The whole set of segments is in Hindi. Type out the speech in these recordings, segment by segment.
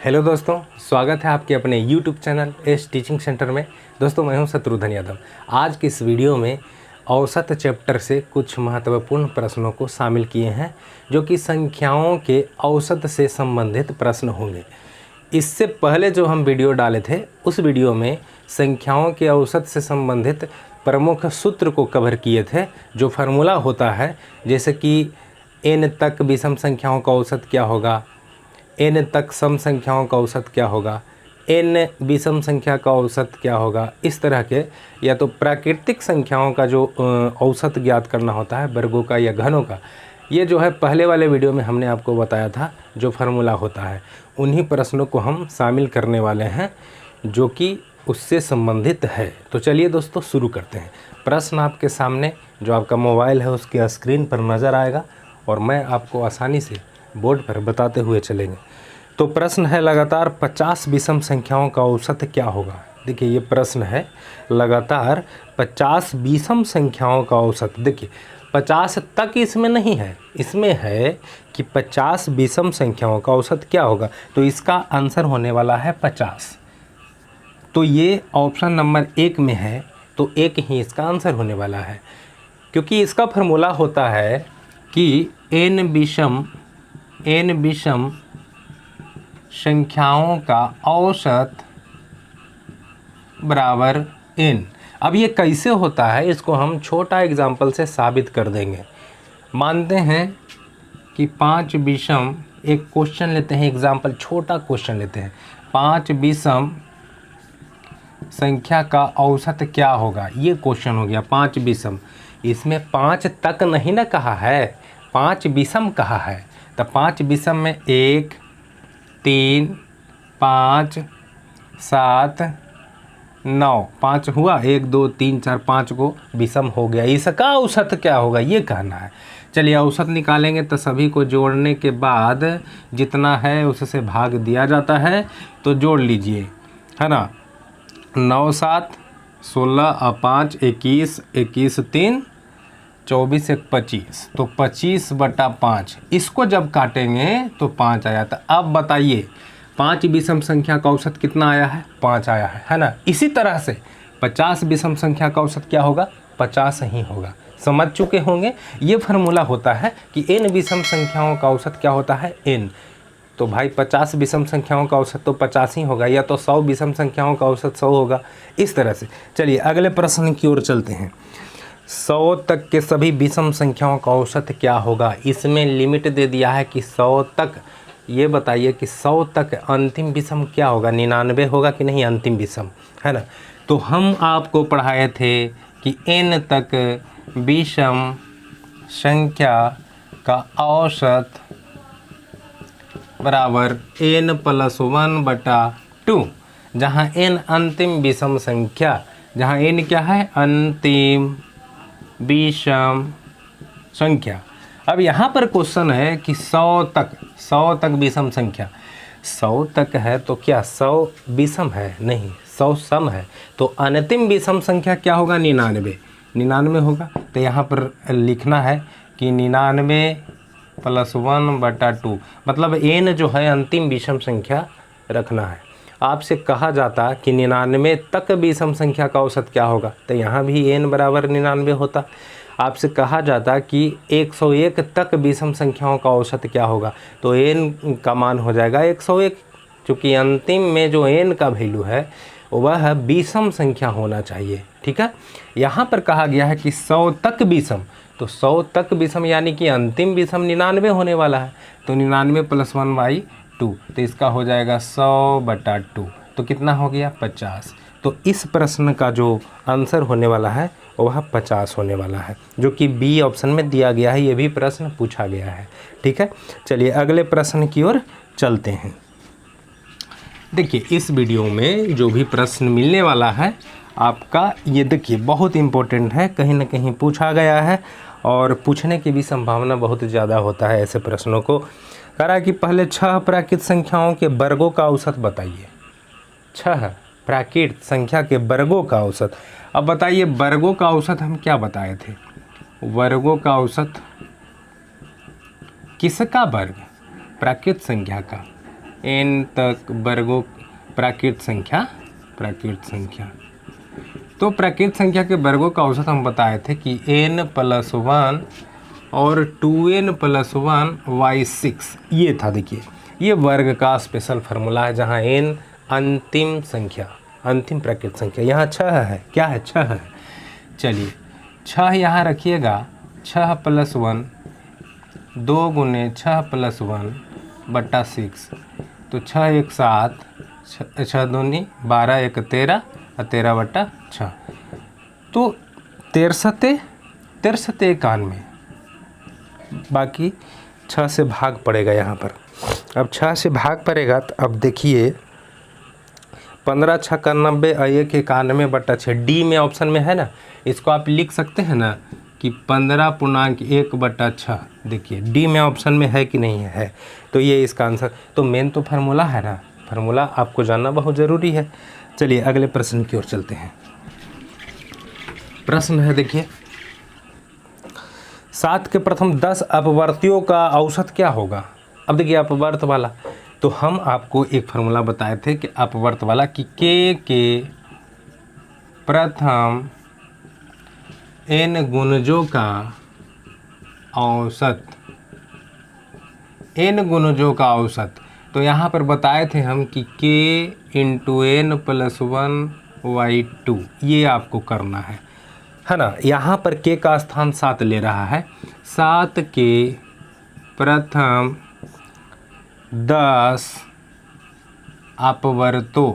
हेलो दोस्तों, स्वागत है आपके अपने YouTube channel S teaching centre में। दोस्तों मैं हूं शत्रुघ्न यादव। आज की इस वीडियो में औसत चैप्टर से कुछ महत्वपूर्ण प्रश्नों को शामिल किए हैं जो कि संख्याओं के औसत से संबंधित प्रश्न होंगे। इससे पहले जो हम वीडियो डाले थे उस वीडियो में संख्याओं के औसत से संबंधित प्रमुख सूत्र को कवर किए थे। जो फार्मूला होता है जैसे कि n तक विषम संख्याओं का औसत क्या होगा, n तक सम संख्याओं का औसत क्या होगा, n विषम संख्या का औसत क्या होगा, इस तरह के या तो प्राकृतिक संख्याओं का जो औसत ज्ञात करना होता है वर्गों का या घनों का, ये जो है पहले वाले वीडियो में हमने आपको बताया था जो फार्मूला होता है। उन्हीं प्रश्नों को हम शामिल करने वाले हैं जो कि उससे संबंधित है। तो चलिए दोस्तों शुरू करते हैं। प्रश्न आपके सामने जो आपका मोबाइल है उसके स्क्रीन पर नज़र आएगा और मैं आपको आसानी से बोर्ड पर बताते हुए चलेंगे। तो प्रश्न है लगातार 50 विषम संख्याओं का औसत क्या होगा। देखिए ये प्रश्न है लगातार 50 विषम संख्याओं का औसत। देखिए 50 तक इसमें नहीं है, इसमें है कि 50 विषम संख्याओं का औसत क्या होगा। तो इसका आंसर होने वाला है 50। तो ये ऑप्शन नंबर 1 में है तो 1 ही इसका आंसर होने वाला है, क्योंकि इसका फार्मूला होता है कि n विषम संख्याओं का औसत बराबर n। अब ये कैसे होता है इसको हम छोटा एग्जाम्पल से साबित कर देंगे। मानते हैं कि 5 विषम, एक क्वेश्चन लेते हैं, एग्जाम्पल छोटा क्वेश्चन लेते हैं। 5 विषम संख्या का औसत क्या होगा, ये क्वेश्चन हो गया। 5 विषम, इसमें 5 तक नहीं ना कहा है, 5 विषम कहा है। तो 5 विषम में 1 3 5 7 9, 5 हुआ, 1 2 3 4 5 को विषम हो गया। इसका औसत क्या होगा ये कहना है। चलिए औसत निकालेंगे तो सभी को जोड़ने के बाद जितना है उससे भाग दिया जाता है। तो जोड़ लीजिए, है ना। 9 7 16 और 5 21, 21 3 24 1 25, तो 25/5। इसको जब काटेंगे तो 5 आया था। अब बताइए 5 विषम संख्या का औसत कितना आया है, 5 आया है ना। इसी तरह से 50 विषम संख्या का औसत क्या होगा, 50 ही होगा। समझ चुके होंगे। ये फार्मूला होता है कि n विषम संख्याओं का औसत क्या होता है, n। तो भाई 50 विषम संख्याओं का औसत तो 50 ही होगा, या तो 100 विषम संख्याओं का औसत 100 होगा, इस तरह से। चलिए अगले प्रश्न की ओर चलते हैं। 100 तक के सभी विषम संख्याओं का औसत क्या होगा। इसमें लिमिट दे दिया है कि 100 तक। ये बताइए कि 100 तक अंतिम विषम क्या होगा, 99 होगा कि नहीं अंतिम विषम, है ना। तो हम आपको पढ़ाए थे कि n तक विषम संख्या का औसत बराबर n + 1/2, जहाँ n अंतिम विषम संख्या, जहाँ n क्या है, अंतिम विषम संख्या। अब यहाँ पर क्वेश्चन है कि 100 तक विषम संख्या, 100 तक है तो क्या 100 विषम है, नहीं 100 सम है। तो अंतिम विषम संख्या क्या होगा, 99 होगा। तो यहाँ पर लिखना है कि 99 + 1/2, मतलब n जो है अंतिम विषम संख्या रखना है। आपसे कहा जाता कि 99 तक विषम संख्या का औसत क्या होगा, तो यहाँ भी n बराबर 99 होता। आपसे कहा जाता कि 101 तक विषम संख्याओं का औसत क्या होगा, तो n का मान हो जाएगा 101, क्योंकि अंतिम में जो n का वैल्यू है वह विषम संख्या होना चाहिए। ठीक है। यहाँ पर कहा गया है कि 100 तक विषम, तो 100 तक विषम यानी कि अंतिम विषम 99 होने वाला है। तो 99 + 1/2, तो इसका हो जाएगा 100/2, तो कितना हो गया, 50। तो इस प्रश्न का जो आंसर होने वाला है वह 50 होने वाला है, जो कि बी ऑप्शन में दिया गया है। ये भी प्रश्न पूछा गया है। ठीक है। चलिए अगले प्रश्न की ओर चलते हैं। देखिए इस वीडियो में जो भी प्रश्न मिलने वाला है आपका, ये देखिए बहुत इम्पोर्टेंट है, कहीं ना कहीं पूछा गया है और पूछने की भी संभावना बहुत ज़्यादा होता है ऐसे प्रश्नों को। कह रहा है कि पहले 6 प्राकृत संख्याओं के वर्गों का औसत बताइए। 6 प्राकृत संख्या के वर्गों का औसत। अब बताइए वर्गों का औसत हम क्या बताए थे, वर्गों का औसत किसका वर्ग, प्राकृत संख्या का। n तक वर्गों प्राकृत संख्या। तो प्राकृत संख्या के वर्गों का औसत हम बताए थे कि n+1 और 2n+1/6 ये था। देखिए ये वर्ग का स्पेशल फार्मूला है, जहाँ n अंतिम प्राकृत संख्या। यहाँ 6 है, क्या है 6 है। चलिए 6 यहाँ रखिएगा, 6 + 1 2 गुने 6 + 1/6, तो 6 × 1 = 7, 6 दूनी 12, 1 13 और 13/6, तो 93 बाकी 6 से भाग पड़ेगा यहाँ पर। अब 6 से भाग पड़ेगा तो अब देखिए 15 × 6 = 90 और 1 = 91/6। डी में ऑप्शन में है ना, इसको आप लिख सकते हैं ना कि 15.1/6। देखिए डी में ऑप्शन में है कि नहीं है, तो ये इसका आंसर। तो मेन तो फार्मूला है ना, फार्मूला आपको जानना बहुत ज़रूरी है। चलिए अगले प्रश्न की ओर चलते हैं। प्रश्न है देखिए, 7 के प्रथम 10 अपवर्तियों का औसत क्या होगा। अब देखिए अपवर्त वाला, तो हम आपको एक फार्मूला बताए थे कि अपवर्त वाला कि के प्रथम n गुणजों का औसत, तो यहाँ पर बताए थे हम कि k × n+1/2 ये आपको करना है ना। यहाँ पर k का स्थान 7 ले रहा है। 7 के प्रथम 10 अपवर्तों,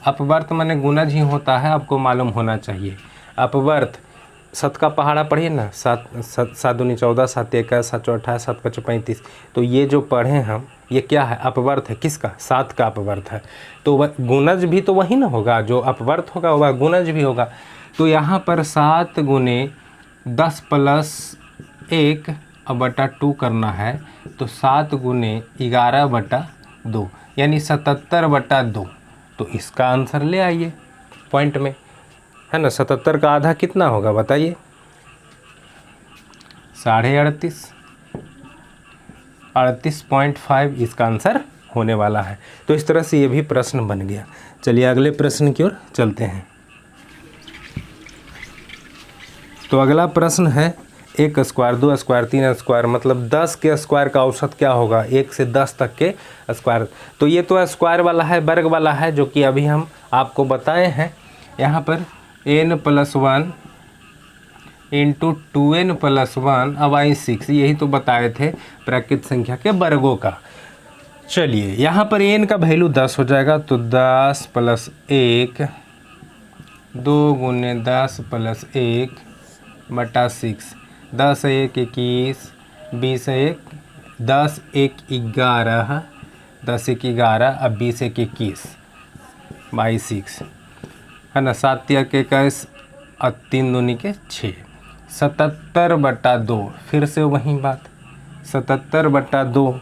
अपवर्त माने गुणज ही होता है, आपको मालूम होना चाहिए। अपवर्त 7 का पहाड़ा पढ़िए ना, 7 दूनी 14, 7 1 7 18, 7 5 35। तो ये जो पढ़े हम, ये क्या है, अपवर्त है। किसका, 7 का अपवर्त है। तो वह गुणज भी तो वही ना होगा, जो अपवर्त होगा वह गुणज भी होगा। तो यहाँ पर 7 गुने 10 + 1/2 करना है, तो 7 गुने 11/2 यानी 77/2। तो इसका आंसर ले आइए पॉइंट में, है ना। 77 का आधा कितना होगा बताइए, 38.5, 38.5 इसका आंसर होने वाला है। तो इस तरह से ये भी प्रश्न बन गया। चलिए अगले प्रश्न की ओर चलते हैं। तो अगला प्रश्न है 1 स्क्वायर 2 स्क्वायर 3 स्क्वायर मतलब 10 के स्क्वायर का औसत क्या होगा, 1 से 10 तक के स्क्वायर। तो ये तो स्क्वायर वाला है, वर्ग वाला है, जो कि अभी हम आपको बताए हैं। यहाँ पर n+1 × 2n+1/6 यही तो बताए थे प्राकृत संख्या के वर्गों का। चलिए यहाँ पर n का वैल्यू 10 हो जाएगा, तो 10 + 1 2 गुने 10 + 1/6, 10 × 1 = 21, 20 × 1 10 1 11, 10 1 11 अब 20 1 21/6, है ना। 7 1 21 और 3 दूनी के 6, 77/2। फिर से वही बात, 77/2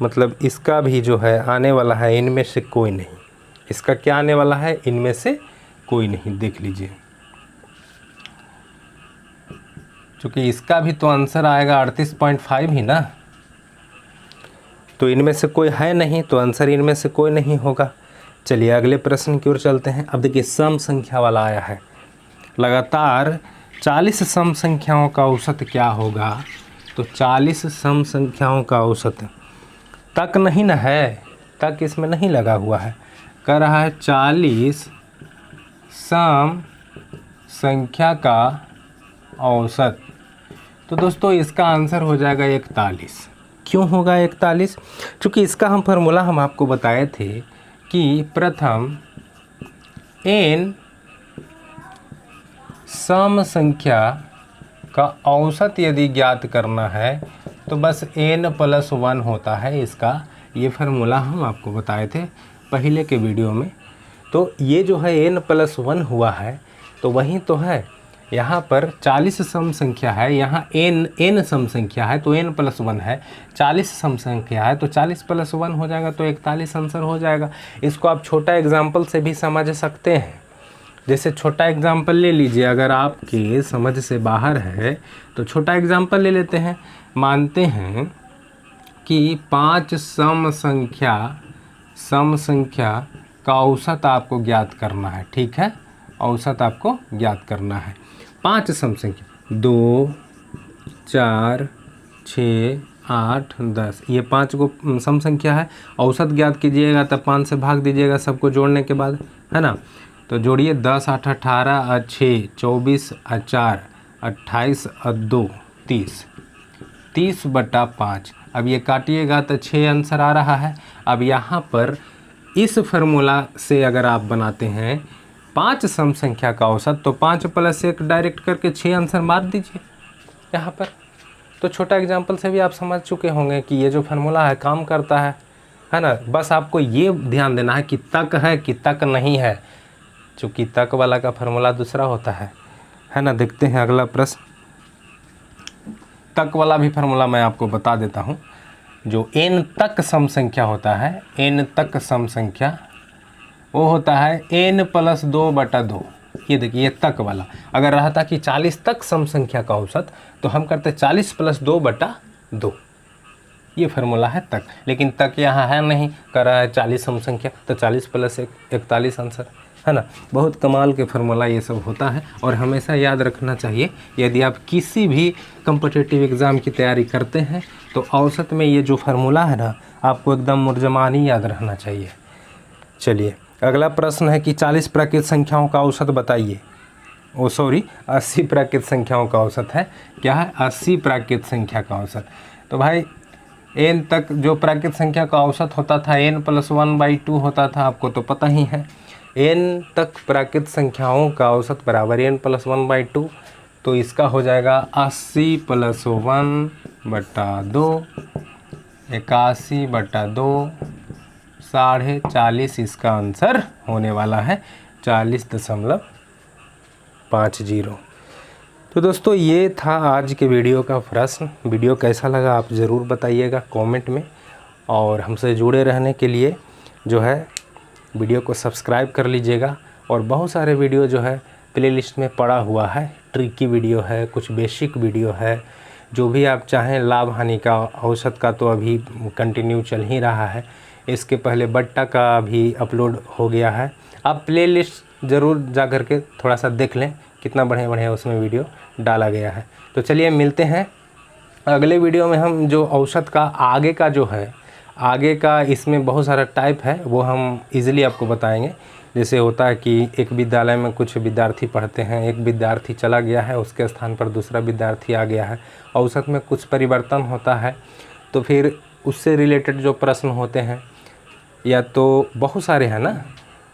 मतलब इसका भी जो है आने वाला है इनमें से कोई नहीं। इसका क्या आने वाला है, इनमें से कोई नहीं। देख लीजिए, क्योंकि इसका भी तो आंसर आएगा 38.5 ही ना, तो इनमें से कोई है नहीं, तो आंसर इनमें से कोई नहीं होगा। चलिए अगले प्रश्न की ओर चलते हैं। अब देखिए सम संख्या वाला आया है, लगातार 40 सम संख्याओं का औसत क्या होगा। तो 40 सम संख्याओं का औसत तक नहीं ना है, तक इसमें नहीं लगा हुआ है, कह रहा है 40 सम संख्या का औसत। तो दोस्तों इसका आंसर हो जाएगा 41। क्यों होगा 41? क्योंकि इसका हम फार्मूला हम आपको बताए थे कि प्रथम n सम संख्या का औसत यदि ज्ञात करना है तो बस n+1 होता है इसका। ये फार्मूला हम आपको बताए थे पहले के वीडियो में। तो ये जो है n+1 हुआ है, तो वही तो है। यहाँ पर 40 सम संख्या है, यहाँ n सम संख्या है तो n+1 है, 40 सम संख्या है तो 40 + 1 हो जाएगा, तो 41 आंसर हो जाएगा। इसको आप छोटा एग्जाम्पल से भी समझ सकते हैं। जैसे छोटा एग्जाम्पल ले लीजिए, अगर आपके समझ से बाहर है तो छोटा एग्जाम्पल ले लेते हैं। मानते हैं कि 5 सम संख्या का औसत आपको ज्ञात करना है। ठीक है, औसत आपको ज्ञात करना है। 5 सम संख्या 2, 4, 6, 8, 10, ये 5 को सम संख्या है। औसत ज्ञात कीजिएगा तब 5 से भाग दीजिएगा सबको जोड़ने के बाद, है ना। तो जोड़िए 10 8 18 और 6 24 और 4 28 और 2 30, 30/5। अब ये काटिएगा तो 6 आंसर आ रहा है। अब यहाँ पर इस फार्मूला से अगर आप बनाते हैं 5 सम संख्या का औसत, तो 5 + 1 डायरेक्ट करके 6 आंसर मार दीजिए यहाँ पर। तो छोटा एग्जाम्पल से भी आप समझ चुके होंगे कि ये जो फार्मूला है काम करता है ना। बस आपको ये ध्यान देना है कि तक है कि तक नहीं है, चूँकि तक वाला का फार्मूला दूसरा होता है ना। देखते हैं अगला प्रश्न। तक वाला भी फार्मूला मैं आपको बता देता हूँ। जो n तक सम संख्या होता है, n तक सम संख्या वो होता है n + 2/2। ये देखिए, ये तक वाला अगर रहता कि 40 तक सम संख्या का औसत, तो हम करते 40 + 2/2। ये फार्मूला है तक, लेकिन तक यहाँ है नहीं, कर रहा है 40 सम संख्या, तो 40 + 1 41 आंसर, है ना। बहुत कमाल के फार्मूला ये सब होता है और हमेशा याद रखना चाहिए। यदि आप किसी भी कॉम्पिटिटिव एग्ज़ाम की तैयारी करते हैं तो औसत में ये जो फार्मूला है ना, आपको एकदम मुर्जमानी याद रहना चाहिए। चलिए अगला प्रश्न है कि 40 प्राकृत संख्याओं का औसत बताइए। 80 प्राकृत संख्याओं का औसत है। क्या है? 80 प्राकृत संख्या का औसत। तो भाई n तक जो प्राकृत संख्या का औसत होता था n + 1/2 होता था, आपको तो पता ही है। n तक प्राकृत संख्याओं का औसत बराबर n + 1/2, तो इसका हो जाएगा 80 + 1/2, 81/2, 40.5। इसका आंसर होने वाला है 40.50। तो दोस्तों ये था आज के वीडियो का प्रश्न। वीडियो कैसा लगा आप ज़रूर बताइएगा कमेंट में, और हमसे जुड़े रहने के लिए जो है वीडियो को सब्सक्राइब कर लीजिएगा। और बहुत सारे वीडियो जो है प्लेलिस्ट में पड़ा हुआ है, ट्रिकी वीडियो है, कुछ बेसिक वीडियो है, जो भी आप चाहें। लाभ हानि का, औसत का तो अभी कंटिन्यू चल ही रहा है। इसके पहले बट्टा का भी अपलोड हो गया है। आप प्लेलिस्ट ज़रूर जा कर के थोड़ा सा देख लें, कितना बढ़िया बढ़िया उसमें वीडियो डाला गया है। तो चलिए मिलते हैं अगले वीडियो में। हम जो औसत का आगे का जो है, आगे का इसमें बहुत सारा टाइप है, वो हम इजीली आपको बताएंगे। जैसे होता है कि एक विद्यालय में कुछ विद्यार्थी पढ़ते हैं, एक विद्यार्थी चला गया है, उसके स्थान पर दूसरा विद्यार्थी आ गया है, औसत में कुछ परिवर्तन होता है, तो फिर उससे रिलेटेड जो प्रश्न होते हैं, या तो बहुत सारे हैं ना,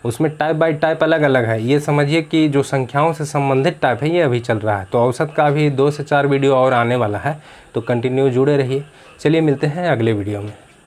उसमें टाइप बाय टाइप अलग अलग है। ये समझिए कि जो संख्याओं से संबंधित टाइप है ये अभी चल रहा है। तो औसत का भी 2 से 4 वीडियो और आने वाला है, तो कंटिन्यू जुड़े रहिए। चलिए मिलते हैं अगले वीडियो में।